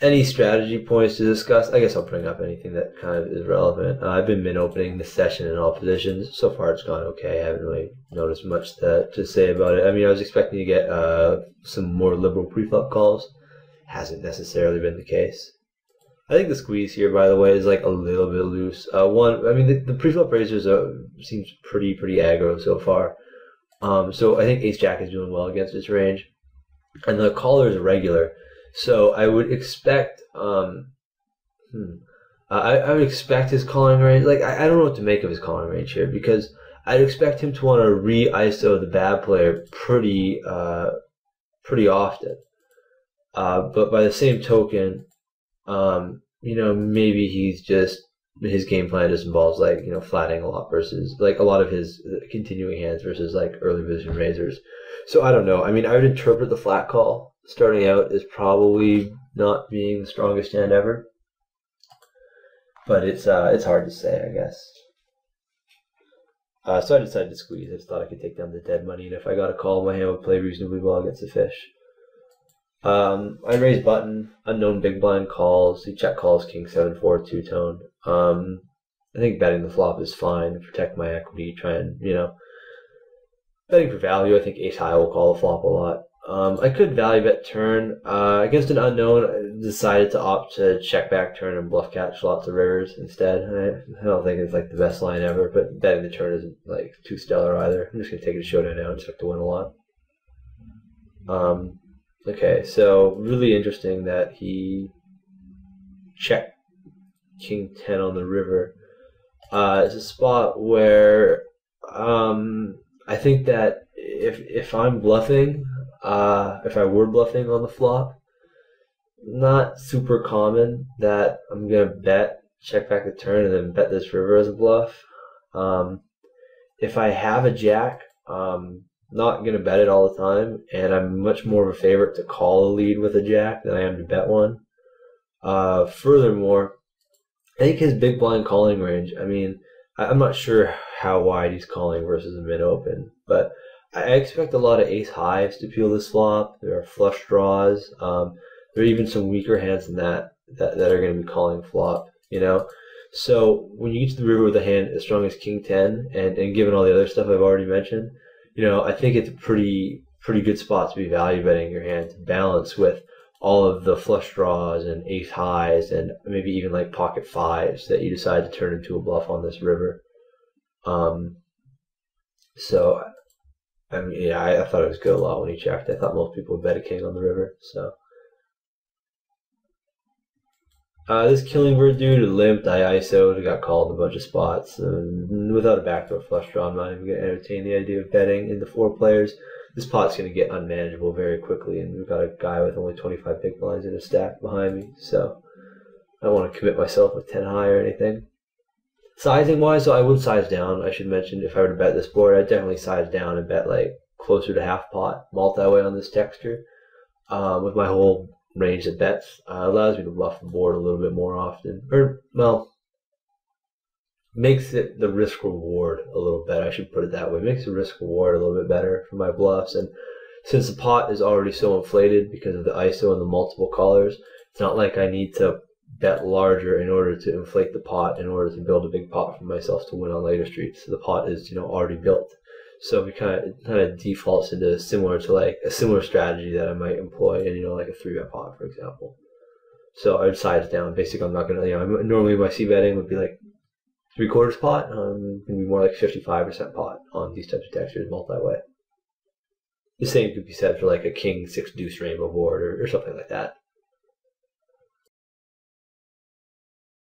Any strategy points to discuss? I guess I'll bring up anything that kind of is relevant. I've been min opening this session in all positions. So far, it's gone okay. I haven't really noticed much to say about it. I mean, I was expecting to get some more liberal preflop calls. Hasn't necessarily been the case. I think the squeeze here, by the way, is like a little bit loose. I mean, the preflop raisers seems pretty aggro so far. So I think Ace Jack is doing well against its range, and the caller is regular. So I would expect, I would expect his calling range. Like I don't know what to make of his calling range here, because I'd expect him to want to re-ISO the bad player pretty often. But by the same token, maybe his game plan just involves like flatting a lot versus like a lot of his continuing hands versus like early position raisers. So I don't know. I mean, I would interpret the flat call starting out as probably not being the strongest hand ever, but it's hard to say, I guess. So I decided to squeeze. I just thought I could take down the dead money, and if I got a call, my hand would play reasonably well against the fish. I raise button, unknown big blind calls. He check calls king 7-4 two-tone. I think betting the flop is fine. Protect my equity. Try and betting for value. I think ace high will call the flop a lot. I could value bet turn. Against an unknown, I decided to opt to check back turn and bluff catch lots of rivers instead. I don't think it's like the best line ever, but betting the turn isn't like too stellar either. I'm just gonna take it to showdown now and expect to win a lot. Okay, so really interesting that he checked king 10 on the river. It's a spot where I think that if I'm bluffing, if I were bluffing on the flop, not super common that I'm gonna bet, check back the turn, and then bet this river as a bluff. If I have a jack, not gonna bet it all the time, and I'm much more of a favorite to call a lead with a jack than I am to bet one. Furthermore, I think his big blind calling range, I mean, I'm not sure how wide he's calling versus a mid open, but I expect a lot of ace highs to peel this flop. There are flush draws. There are even some weaker hands than that are going to be calling flop, So when you get to the river with a hand as strong as king 10, and given all the other stuff I've already mentioned, I think it's a pretty good spot to be value betting your hand to balance with all of the flush draws and ace highs and maybe even like pocket fives that you decide to turn into a bluff on this river. So I mean, I thought it was good a lot when he checked. I thought most people would bet a king on the river. So this killing bird dude limped. I ISO'd, got called a bunch of spots. Without a backdoor flush draw, I'm not even going to entertain the idea of betting into 4 players. This pot's going to get unmanageable very quickly, and we've got a guy with only 25 big blinds in a stack behind me, so I don't want to commit myself with 10 high or anything. Sizing wise, so I would size down. I should mention, if I were to bet this board, I'd definitely size down and bet like closer to half pot multi-way on this texture. With my whole range of bets, allows me to bluff the board a little bit more often, or well, makes it the risk reward a little better. I should put it that way. Makes the risk reward a little bit better for my bluffs. And since the pot is already so inflated because of the ISO and the multiple callers, it's not like I need to bet larger in order to inflate the pot in order to build a big pot for myself to win on later streets. So the pot is already built. So it kind of defaults into similar to like a similar strategy that I might employ in like a 3-bet pot, for example. So I'd size down. Basically, I'm not gonna normally my C betting would be like 3/4 pot. Can be more like 55% pot on these types of textures multi-way. The same could be said for like a king 6 deuce rainbow board or something like that.